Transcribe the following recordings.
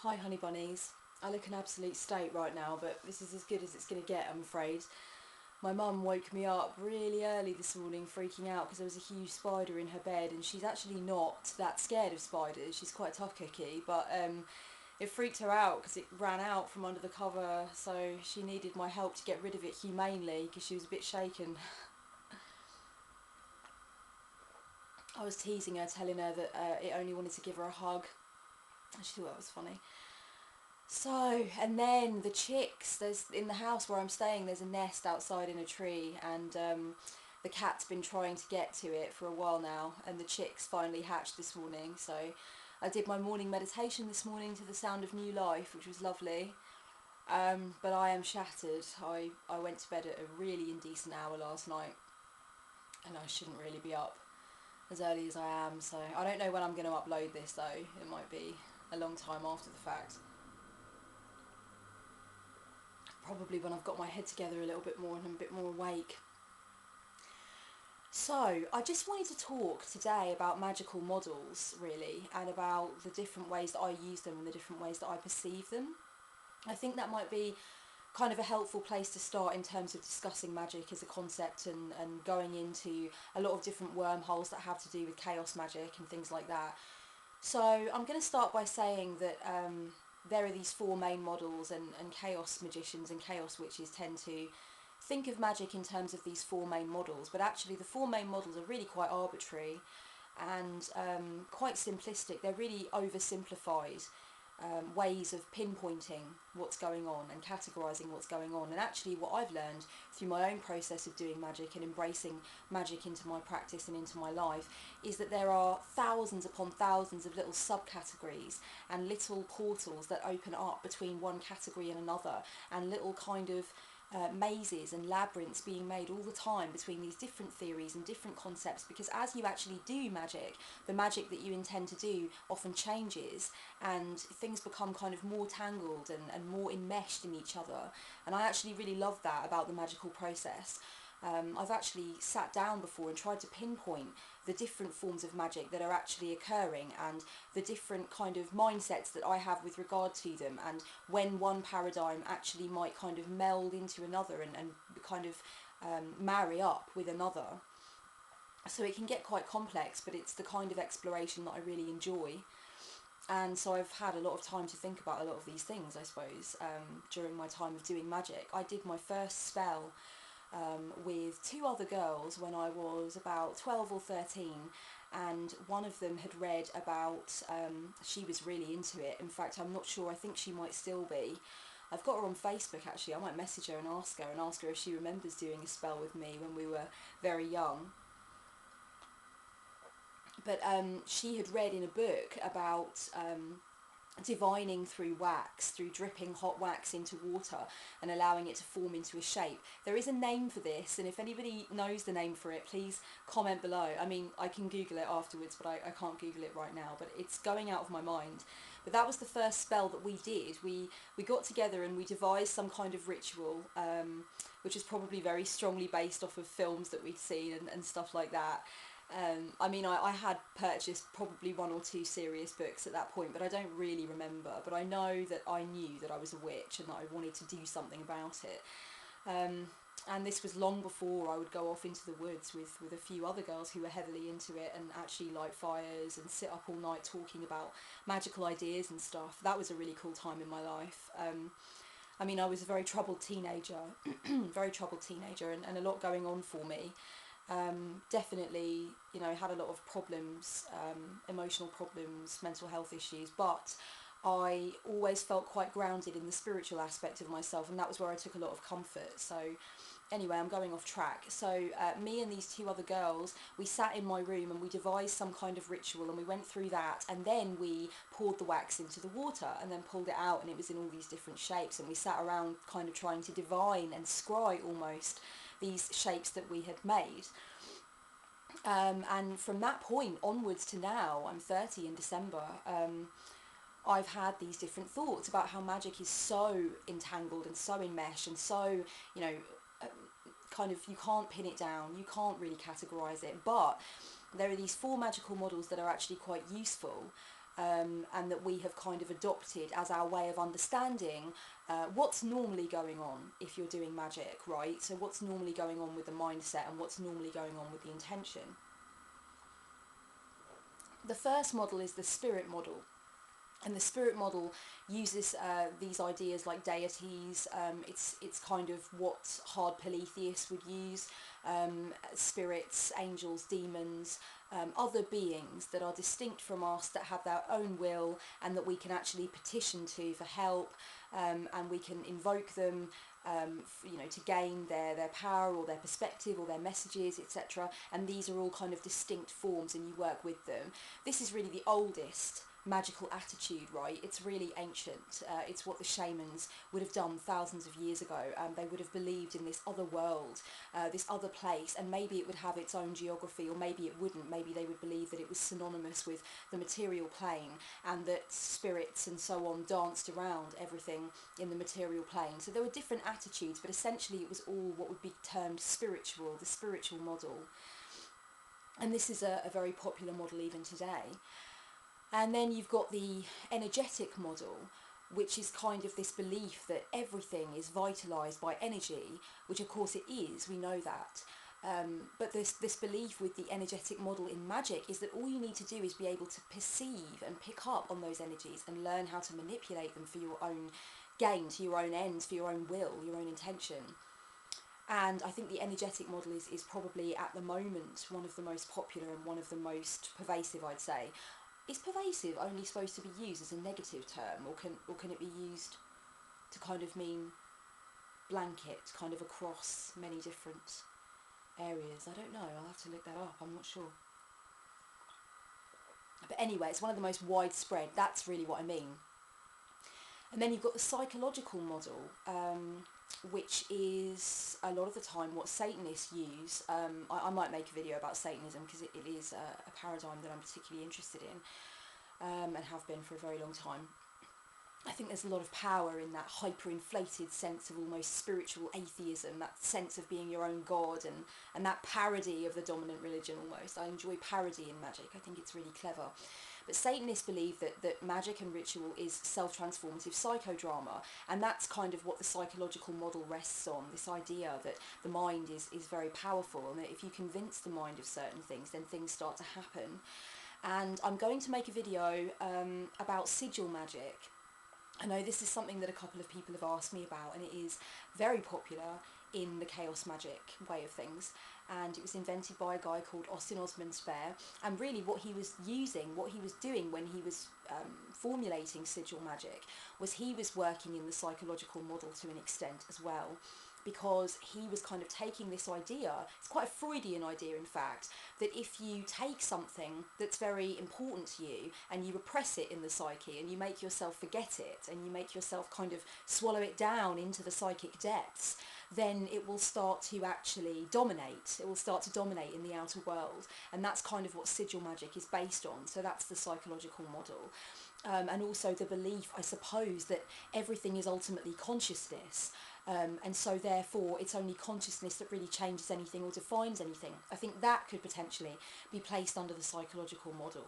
Hi honey bunnies. I look an absolute state right now, but this is as good as it's going to get, I'm afraid. My mum woke me up really early this morning freaking out because there was a huge spider in her bed, and she's actually not that scared of spiders. She's quite a tough cookie, but it freaked her out because it ran out from under the cover, so she needed my help to get rid of it humanely because she was a bit shaken. I was teasing her, telling her that it only wanted to give her a hug, and she thought that was funny. So, and then the chicks, there's in the house where I'm staying, there's a nest outside in a tree, and the cat's been trying to get to it for a while now, and the chicks finally hatched this morning. So I did my morning meditation this morning to the sound of new life, which was lovely. But I am shattered. I went to bed at a really indecent hour last night, and I shouldn't really be up as early as I am, so I don't know when I'm going to upload this though. It might be a long time after the fact. Probably when I've got my head together a little bit more and I'm a bit more awake. So, I just wanted to talk today about magical models, really, and about the different ways that I use them and the different ways that I perceive them. I think that might be kind of a helpful place to start in terms of discussing magic as a concept, and going into a lot of different wormholes that have to do with chaos magic and things like that. So I'm going to start by saying that there are these four main models, and chaos magicians and chaos witches tend to think of magic in terms of these four main models, but actually the four main models are really quite arbitrary and quite simplistic. They're really oversimplified ways of pinpointing what's going on and categorising what's going on. And actually what I've learned through my own process of doing magic and embracing magic into my practice and into my life is that there are thousands upon thousands of little subcategories and little portals that open up between one category and another, and little kind of mazes and labyrinths being made all the time between these different theories and different concepts, because as you actually do magic, the magic that you intend to do often changes and things become kind of more tangled and more enmeshed in each other. And I actually really love that about the magical process. I've actually sat down before and tried to pinpoint the different forms of magic that are actually occurring, and the different kind of mindsets that I have with regard to them, and when one paradigm actually might kind of meld into another and kind of marry up with another. So it can get quite complex, but it's the kind of exploration that I really enjoy. And so I've had a lot of time to think about a lot of these things, I suppose, during my time of doing magic. I did my first spell with two other girls when I was about 12 or 13, and one of them had read about, she was really into it. In fact, I'm not sure, I think she might still be. I've got her on Facebook actually. I might message her and ask her if she remembers doing a spell with me when we were very young. But she had read in a book about divining through wax, through dripping hot wax into water and allowing it to form into a shape. There is a name for this, and if anybody knows the name for it, please comment below. I mean, I can Google it afterwards, but I can't Google it right now, but it's going out of my mind. But that was the first spell that we did. We got together and we devised some kind of ritual, which is probably very strongly based off of films that we'd seen and stuff like that. I mean, I had purchased probably one or two serious books at that point, but I don't really remember. But I know that I knew that I was a witch and that I wanted to do something about it. And this was long before I would go off into the woods with a few other girls who were heavily into it, and actually light fires and sit up all night talking about magical ideas and stuff. That was a really cool time in my life. I mean, I was a very troubled teenager, very troubled teenager, and a lot going on for me. Definitely, you know, had a lot of problems, emotional problems, mental health issues, but I always felt quite grounded in the spiritual aspect of myself, and that was where I took a lot of comfort. So anyway, I'm going off track. So me and these two other girls, we sat in my room and we devised some kind of ritual, and we went through that, and then we poured the wax into the water and then pulled it out, and it was in all these different shapes, and we sat around kind of trying to divine and scry almost these shapes that we had made. And from that point onwards to now, I'm 30 in December, I've had these different thoughts about how magic is so entangled and so enmeshed and so, you know, kind of, you can't pin it down, you can't really categorise it, but there are these four magical models that are actually quite useful. and that we have kind of adopted as our way of understanding what's normally going on if you're doing magic, right? So what's normally going on with the mindset and what's normally going on with the intention. The first model is the spirit model. And the spirit model uses these ideas like deities. It's kind of what hard polytheists would use. Spirits, angels, demons, other beings that are distinct from us, that have their own will, and that we can actually petition to for help, and we can invoke them, to gain their power or their perspective or their messages, etc. And these are all kind of distinct forms, and you work with them. This is really the oldest magical attitude, right? It's really ancient. It's what the shamans would have done thousands of years ago. They would have believed in this other world, this other place, and maybe it would have its own geography, or maybe it wouldn't. Maybe they would believe that it was synonymous with the material plane, and that spirits and so on danced around everything in the material plane. So there were different attitudes, but essentially it was all what would be termed spiritual, the spiritual model. And this is a very popular model even today. And then you've got the energetic model, which is kind of this belief that everything is vitalised by energy, which of course it is, we know that. But this belief with the energetic model in magic is that all you need to do is be able to perceive and pick up on those energies and learn how to manipulate them for your own gain, to your own ends, for your own will, your own intention. And I think the energetic model is probably at the moment one of the most popular and one of the most pervasive, I'd say. Is pervasive only supposed to be used as a negative term, or can it be used to kind of mean blanket, kind of across many different areas? I don't know, I'll have to look that up, I'm not sure. But anyway, it's one of the most widespread, that's really what I mean. And then you've got the psychological model, which is a lot of the time what Satanists use. I might make a video about Satanism because it is a paradigm that I'm particularly interested in, and have been for a very long time. I think there's a lot of power in that hyper-inflated sense of almost spiritual atheism, that sense of being your own god, and that parody of the dominant religion almost. I enjoy parody in magic, I think it's really clever. But Satanists believe that magic and ritual is self-transformative psychodrama, and that's kind of what the psychological model rests on, this idea that the mind is very powerful, and that if you convince the mind of certain things, then things start to happen. And I'm going to make a video about sigil magic. I know this is something that a couple of people have asked me about, and it is very popular in the chaos magic way of things, and it was invented by a guy called Austin Osman Spare. And really what he was doing when he was formulating sigil magic was he was working in the psychological model to an extent as well, because he was kind of taking this idea, it's quite a Freudian idea in fact, that if you take something that's very important to you and you repress it in the psyche and you make yourself forget it and you make yourself kind of swallow it down into the psychic depths, then it will start to actually dominate. It will start to dominate in the outer world, and that's kind of what sigil magic is based on. So that's the psychological model. And also the belief, I suppose, that everything is ultimately consciousness, and so therefore it's only consciousness that really changes anything or defines anything. I think that could potentially be placed under the psychological model.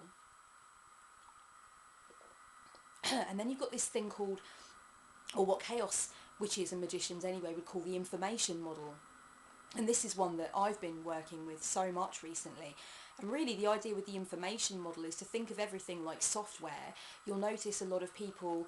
And then you've got this thing called, or what chaos witches and magicians anyway would call the information model. And this is one that I've been working with so much recently. And really the idea with the information model is to think of everything like software. You'll notice a lot of people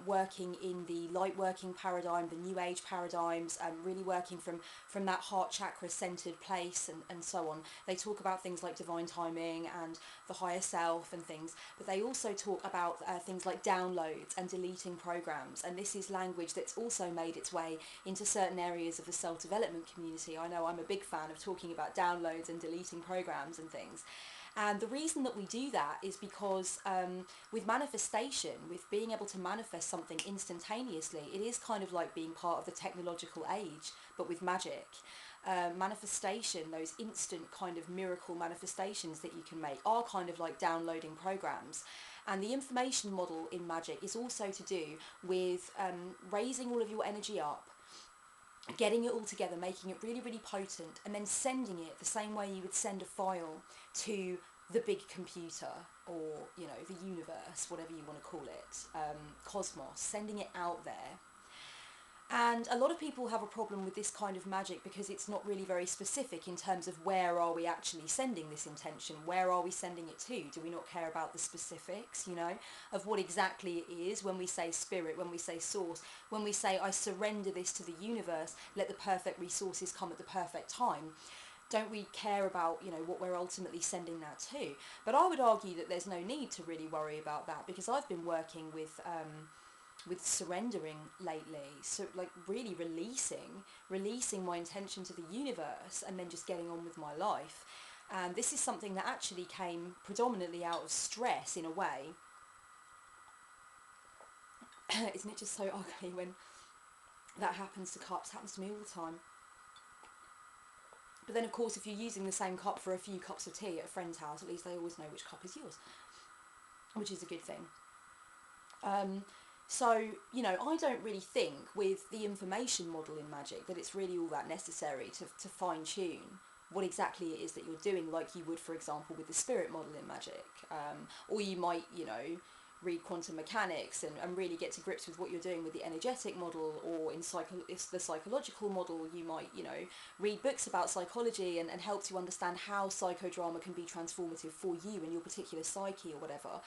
working in the light working paradigm, the new age paradigms, really working from that heart chakra centered place and so on. They talk about things like divine timing and the higher self and things, but they also talk about things like downloads and deleting programs. And this is language that's also made its way into certain areas of the self-development community. I know I'm a big fan of talking about downloads and deleting programs and things. And the reason that we do that is because with manifestation, with being able to manifest something instantaneously, it is kind of like being part of the technological age, but with magic. Manifestation, those instant kind of miracle manifestations that you can make, are kind of like downloading programs. And the information model in magic is also to do with raising all of your energy up, getting it all together, making it really, really potent, and then sending it the same way you would send a file to the big computer, or, you know, the universe, whatever you want to call it, cosmos, sending it out there. And a lot of people have a problem with this kind of magic because it's not really very specific in terms of where are we actually sending this intention, where are we sending it to? Do we not care about the specifics, you know, of what exactly it is when we say spirit, when we say source, when we say I surrender this to the universe, let the perfect resources come at the perfect time? Don't we care about, you know, what we're ultimately sending that to? But I would argue that there's no need to really worry about that, because I've been working with surrendering lately, so like really releasing my intention to the universe and then just getting on with my life. And this is something that actually came predominantly out of stress in a way. Isn't it just so ugly when that happens to cups? Happens to me all the time. But then of course if you're using the same cup for a few cups of tea at a friend's house, at least they always know which cup is yours, which is a good thing. So, you know, I don't really think with the information model in magic that it's really all that necessary to fine-tune what exactly it is that you're doing, like you would, for example, with the spirit model in magic. Or you might, you know, read quantum mechanics and really get to grips with what you're doing with the energetic model, or in the psychological model, you might, you know, read books about psychology and help to understand how psychodrama can be transformative for you and your particular psyche or whatever.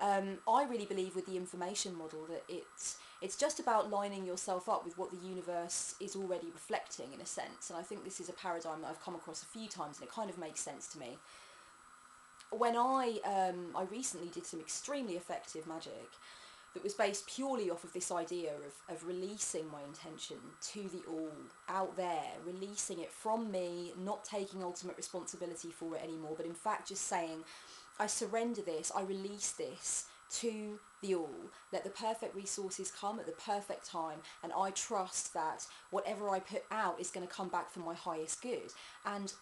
I really believe with the information model that it's just about lining yourself up with what the universe is already reflecting, in a sense. And I think this is a paradigm that I've come across a few times, and it kind of makes sense to me. When I recently did some extremely effective magic that was based purely off of this idea of releasing my intention to the all, out there, releasing it from me, not taking ultimate responsibility for it anymore, but in fact just saying, I surrender this, I release this to the all, let the perfect resources come at the perfect time, and I trust that whatever I put out is going to come back for my highest good. And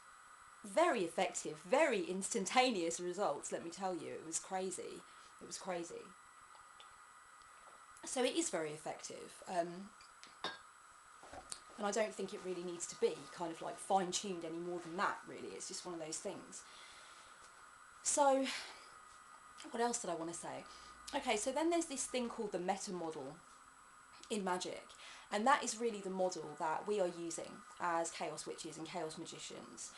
very effective, very instantaneous results, let me tell you. It was crazy. It was crazy. So it is very effective. And I don't think it really needs to be kind of like fine-tuned any more than that, really. It's just one of those things. So, what else did I want to say? Okay, so then there's this thing called the meta model in magic, and that is really the model that we are using as chaos witches and chaos magicians.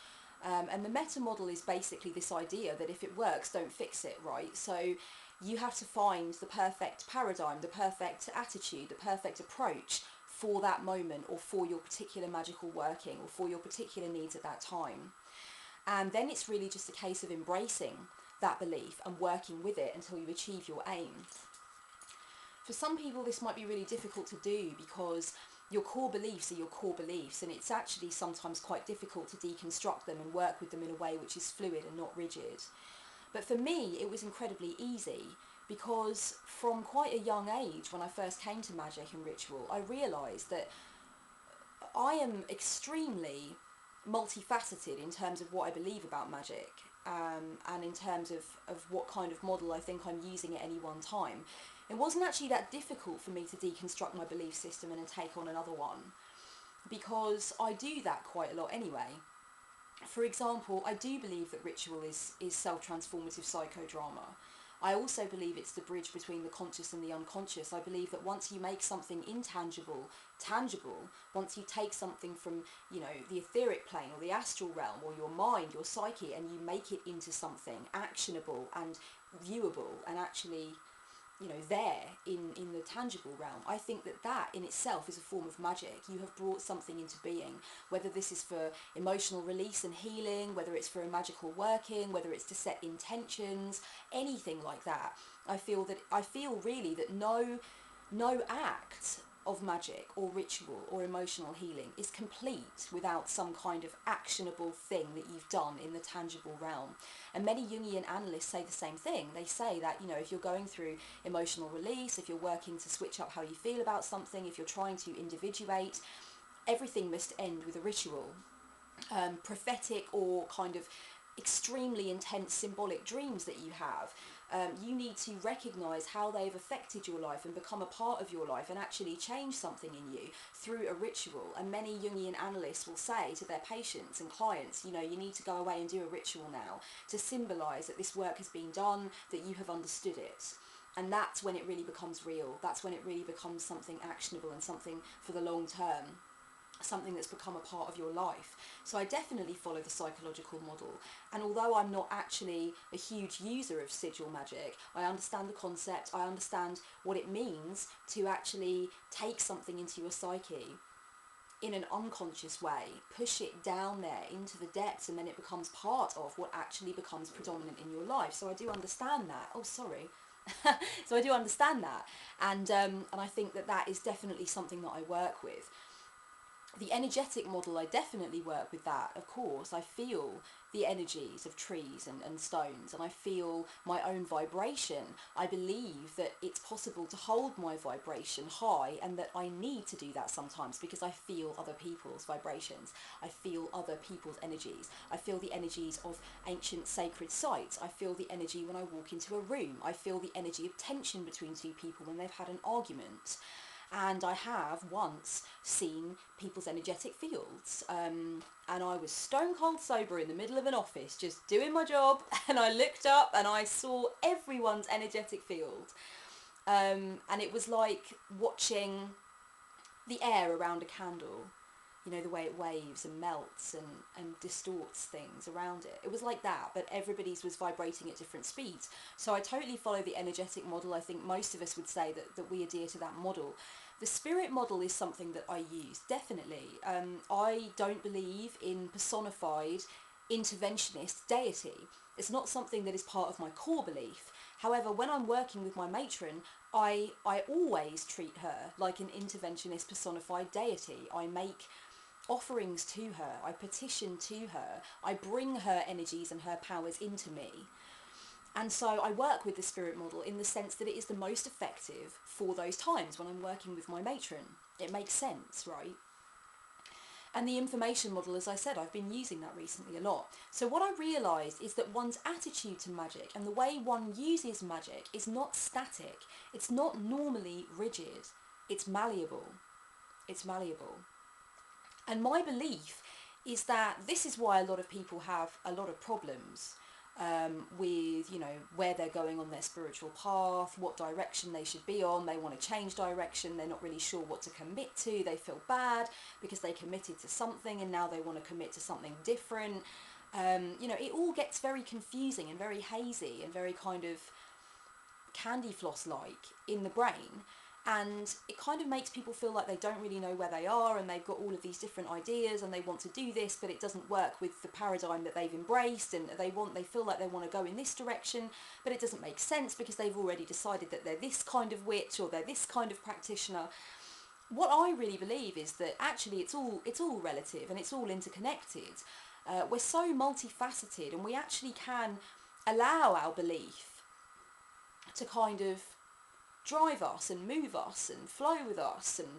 And the meta model is basically this idea that if it works, don't fix it, right? So you have to find the perfect paradigm, the perfect attitude, the perfect approach for that moment, or for your particular magical working, or for your particular needs at that time. And then it's really just a case of embracing that belief and working with it until you achieve your aim. For some people this might be really difficult to do because your core beliefs are your core beliefs, and it's actually sometimes quite difficult to deconstruct them and work with them in a way which is fluid and not rigid. But for me it was incredibly easy, because from quite a young age, when I first came to magic and ritual, I realised that I am extremely multifaceted in terms of what I believe about magic, and in terms of what kind of model I think I'm using at any one time. It wasn't actually that difficult for me to deconstruct my belief system and then take on another one, because I do that quite a lot anyway. For example, I do believe that ritual is self-transformative psychodrama. I also believe it's the bridge between the conscious and the unconscious. I believe that once you make something intangible tangible, once you take something from, you know, the etheric plane or the astral realm or your mind, your psyche, and you make it into something actionable and viewable and actually, you know, there in the tangible realm, I think that that in itself is a form of magic. You have brought something into being, whether this is for emotional release and healing, whether it's for a magical working, whether it's to set intentions, anything like that. I feel really that no act of magic or ritual or emotional healing is complete without some kind of actionable thing that you've done in the tangible realm. And many Jungian analysts say the same thing. They say that, you know, if you're going through emotional release, if you're working to switch up how you feel about something, if you're trying to individuate, everything must end with a ritual. Prophetic or kind of extremely intense symbolic dreams that you have, You need to recognise how they've affected your life and become a part of your life and actually change something in you through a ritual. And many Jungian analysts will say to their patients and clients, you know, you need to go away and do a ritual now to symbolise that this work has been done, that you have understood it. And that's when it really becomes real. That's when it really becomes something actionable and something for the long term, something that's become a part of your life. So I definitely follow the psychological model, and although I'm not actually a huge user of sigil magic, I understand the concept, I understand what it means to actually take something into your psyche in an unconscious way, push it down there into the depths, and then it becomes part of what actually becomes predominant in your life. So I do understand that. Oh, sorry. So I do understand that, and I think that that is definitely something that I work with. The energetic model, I definitely work with that, of course. I feel the energies of trees and stones, and I feel my own vibration. I believe that it's possible to hold my vibration high, and that I need to do that sometimes because I feel other people's vibrations. I feel other people's energies. I feel the energies of ancient sacred sites. I feel the energy when I walk into a room. I feel the energy of tension between two people when they've had an argument. And I have once seen people's energetic fields, and I was stone cold sober in the middle of an office just doing my job, and I looked up and I saw everyone's energetic field, and it was like watching the air around a candle, you know, the way it waves and melts and distorts things around it. It was like that, but everybody's was vibrating at different speeds. So I totally follow the energetic model. I think most of us would say that we adhere to that model. The spirit model is something that I use, definitely. I don't believe in personified interventionist deity. It's not something that is part of my core belief. However, when I'm working with my matron, I always treat her like an interventionist personified deity. I make offerings to her, I petition to her, I bring her energies and her powers into me. And so I work with the spirit model in the sense that it is the most effective for those times when I'm working with my matron. It makes sense, right? And the information model, as I said, I've been using that recently a lot. So what I realised is that one's attitude to magic and the way one uses magic is not static. It's not normally rigid. It's malleable. It's malleable. And my belief is that this is why a lot of people have a lot of problems with, you know, where they're going on their spiritual path, what direction they should be on. They want to change direction. They're not really sure what to commit to. They feel bad because they committed to something and now they want to commit to something different. You know, it all gets very confusing and very hazy and very kind of candy floss-like in the brain. And it kind of makes people feel like they don't really know where they are, and they've got all of these different ideas and they want to do this, but it doesn't work with the paradigm that they've embraced, and they feel like they want to go in this direction, but it doesn't make sense because they've already decided that they're this kind of witch or they're this kind of practitioner. What I really believe is that actually it's all relative and it's all interconnected. We're so multifaceted, and we actually can allow our belief to kind of drive us and move us and flow with us, and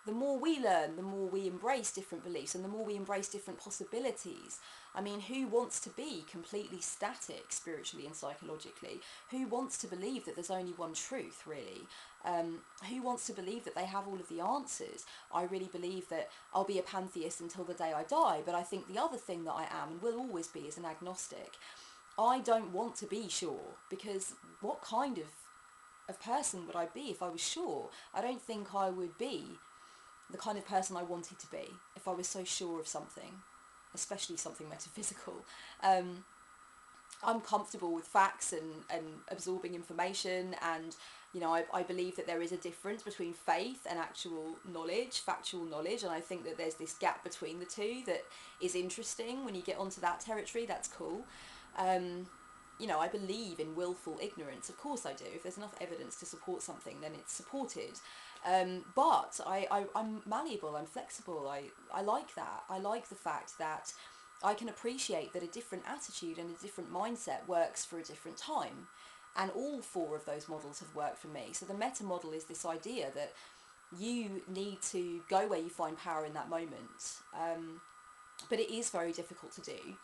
the more we learn, the more we embrace different beliefs and the more we embrace different possibilities. I mean, who wants to be completely static spiritually and psychologically? Who wants to believe that there's only one truth, really? Who wants to believe that they have all of the answers? I really believe that I'll be a pantheist until the day I die, but I think the other thing that I am and will always be is an agnostic. I don't want to be sure, because what kind of person would I be if I was sure? I don't think I would be the kind of person I wanted to be if I was so sure of something, especially something metaphysical. I'm comfortable with facts and absorbing information, and you know, I believe that there is a difference between faith and actual knowledge, factual knowledge, and I think that there's this gap between the two that is interesting. When you get onto that territory, that's cool. You know, I believe in willful ignorance. Of course I do. If there's enough evidence to support something, then it's supported. But I'm malleable, I'm flexible. I like that. I like the fact that I can appreciate that a different attitude and a different mindset works for a different time. And all four of those models have worked for me. So the meta model is this idea that you need to go where you find power in that moment. But it is very difficult to do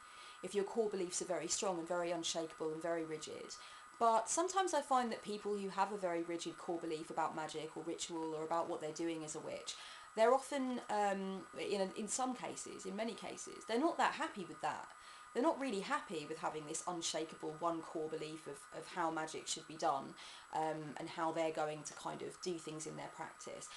if your core beliefs are very strong and very unshakable and very rigid. But sometimes I find that people who have a very rigid core belief about magic or ritual or about what they're doing as a witch, they're often, in some cases, in many cases, they're not that happy with that. They're not really happy with having this unshakable one core belief of how magic should be done, and how they're going to kind of do things in their practice.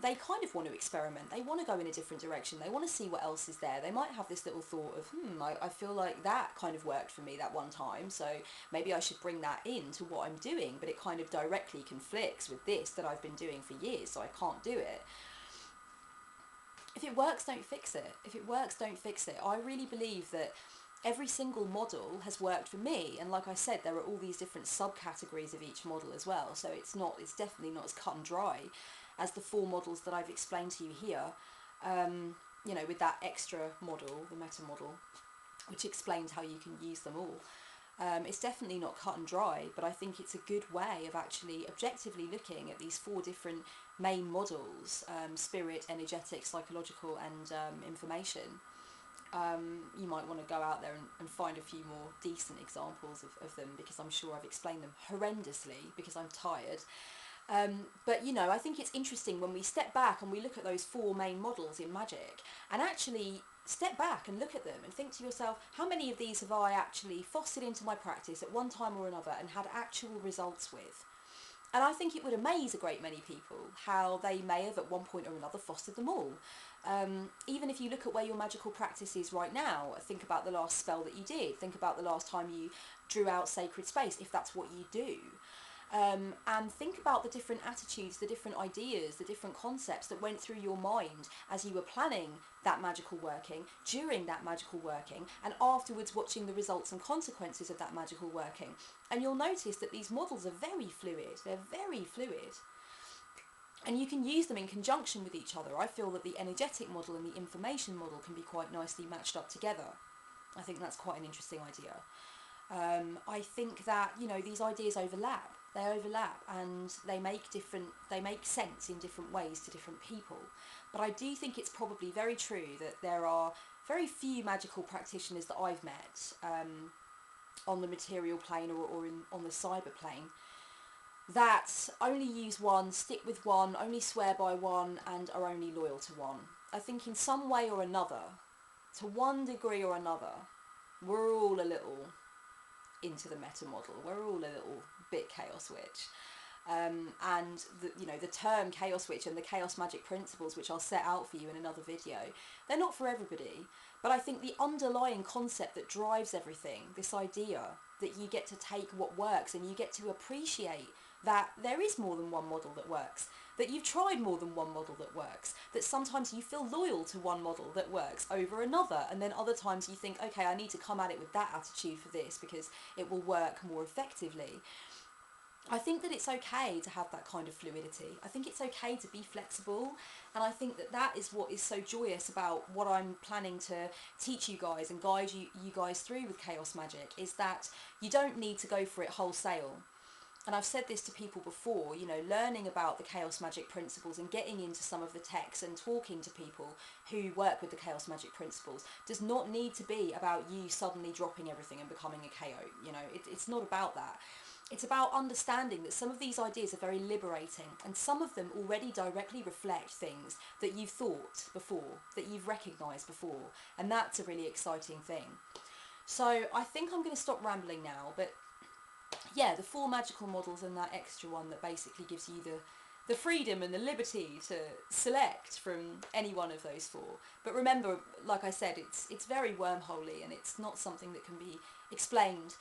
They kind of want to experiment. They want to go in a different direction. They want to see what else is there. They might have this little thought of, I feel like that kind of worked for me that one time, so maybe I should bring that into what I'm doing, but it kind of directly conflicts with this that I've been doing for years, so I can't do it. If it works, don't fix it. If it works, don't fix it. I really believe that every single model has worked for me, and like I said, there are all these different subcategories of each model as well, so it's definitely not as cut and dry as the 4 models that I've explained to you here, with that extra model, the meta model, which explains how you can use them all. It's definitely not cut and dry, but I think it's a good way of actually objectively looking at these 4 different main models, spirit, energetic, psychological, and information. You might want to go out there and find a few more decent examples of them, because I'm sure I've explained them horrendously because I'm tired. But I think it's interesting when we step back and we look at those 4 main models in magic, and actually step back and look at them and think to yourself, how many of these have I actually fostered into my practice at one time or another and had actual results with? And I think it would amaze a great many people how they may have at one point or another fostered them all. Even if you look at where your magical practice is right now, think about the last spell that you did, think about the last time you drew out sacred space, if that's what you do. And think about the different attitudes, the different ideas, the different concepts that went through your mind as you were planning that magical working, during that magical working, and afterwards watching the results and consequences of that magical working. And you'll notice that these models are very fluid. They're very fluid. And you can use them in conjunction with each other. I feel that the energetic model and the information model can be quite nicely matched up together. I think that's quite an interesting idea. I think that, these ideas overlap. They overlap and they make sense in different ways to different people. But I do think it's probably very true that there are very few magical practitioners that I've met on the material plane or on the cyber plane that only use one, stick with one, only swear by one, and are only loyal to one. I think in some way or another, to one degree or another, we're all a little into the meta model. We're all a little bit chaos witch. And the term chaos witch and the chaos magic principles, which I'll set out for you in another video, they're not for everybody. But I think the underlying concept that drives everything, this idea that you get to take what works and you get to appreciate that there is more than one model that works, that you've tried more than one model that works, that sometimes you feel loyal to one model that works over another, and then other times you think, okay, I need to come at it with that attitude for this because it will work more effectively. I think that it's okay to have that kind of fluidity. I think it's okay to be flexible, and I think that that is what is so joyous about what I'm planning to teach you guys and guide you guys through with chaos magic, is that you don't need to go for it wholesale. And I've said this to people before, learning about the chaos magic principles and getting into some of the texts and talking to people who work with the chaos magic principles does not need to be about you suddenly dropping everything and becoming a KO. It's not about that. It's about understanding that some of these ideas are very liberating, and some of them already directly reflect things that you've thought before, that you've recognised before, and that's a really exciting thing. So I think I'm going to stop rambling now, but yeah, the 4 magical models and that extra one that basically gives you the freedom and the liberty to select from any one of those 4. But remember, like I said, it's very wormholey, and it's not something that can be explained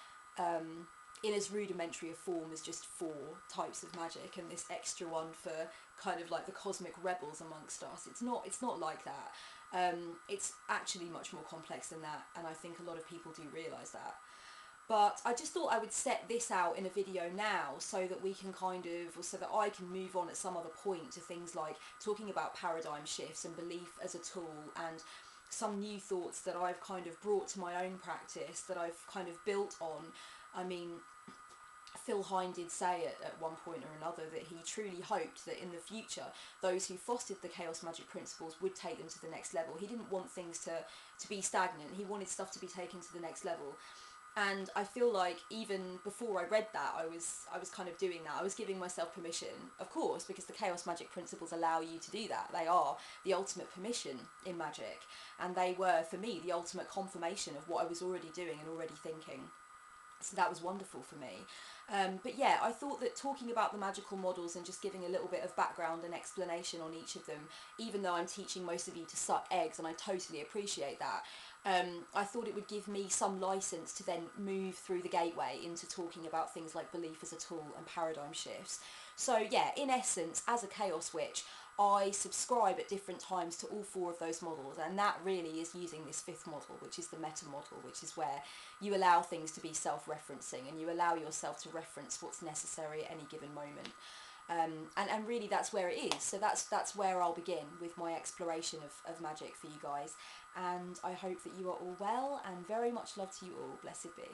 in as rudimentary a form as just 4 types of magic and this extra one for kind of like the cosmic rebels amongst us. It's not like that. It's actually much more complex than that, and I think a lot of people do realise that. But I just thought I would set this out in a video now so that we can so that I can move on at some other point to things like talking about paradigm shifts and belief as a tool, and some new thoughts that I've kind of brought to my own practice that I've kind of built on. I mean, Phil Hine did say at one point or another that he truly hoped that in the future those who fostered the chaos magic principles would take them to the next level. He didn't want things to be stagnant. He wanted stuff to be taken to the next level. And I feel like even before I read that, I was kind of doing that. I was giving myself permission, of course, because the chaos magic principles allow you to do that. They are the ultimate permission in magic, and they were, for me, the ultimate confirmation of what I was already doing and already thinking. So that was wonderful for me. But yeah, I thought that talking about the magical models and just giving a little bit of background and explanation on each of them, even though I'm teaching most of you to suck eggs, and I totally appreciate that, I thought it would give me some license to then move through the gateway into talking about things like belief as a tool and paradigm shifts. So yeah, in essence, as a chaos witch, I subscribe at different times to all four of those models, and that really is using this fifth model, which is the meta model, which is where you allow things to be self-referencing and you allow yourself to reference what's necessary at any given moment. And really that's where it is. So that's where I'll begin with my exploration of magic for you guys. And I hope that you are all well, and very much love to you all. Blessed be.